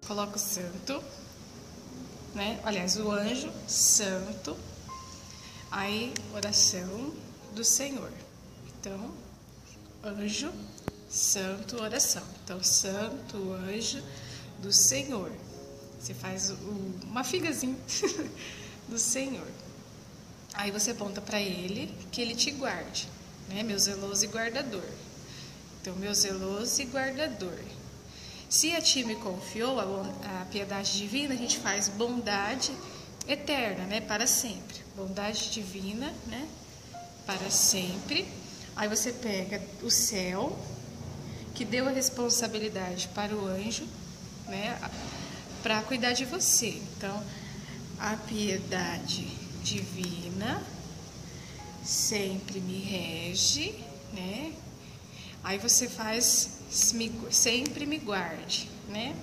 Coloca o santo, né? Aliás, o anjo, santo. Aí, oração do Senhor. Então, anjo, santo, oração. Então, santo, anjo do Senhor. Você faz uma figazinha do Senhor. Aí você aponta para ele que ele te guarde, né? Meu zeloso e guardador. Então, meu zeloso e guardador. Se a ti me confiou a piedade divina, a gente faz bondade eterna, né? Para sempre. Bondade divina, né? Para sempre. Aí você pega o céu, que deu a responsabilidade para o anjo, né? Para cuidar de você. Então, a piedade divina sempre me rege, né? Aí você faz sempre me guarde, né?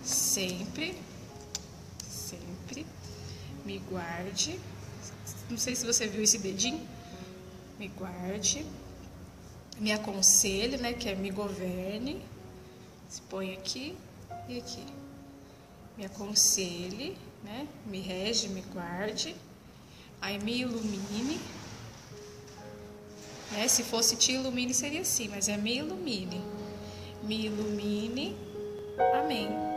Sempre me guarde. Não sei se você viu esse dedinho. Me guarde, me aconselhe, né? Que é me governe. Se põe aqui e aqui. Me aconselhe, né? Me rege, me guarde. Aí me ilumine. Né? Se fosse te ilumine seria assim, mas é me ilumine. Me ilumine. Amém.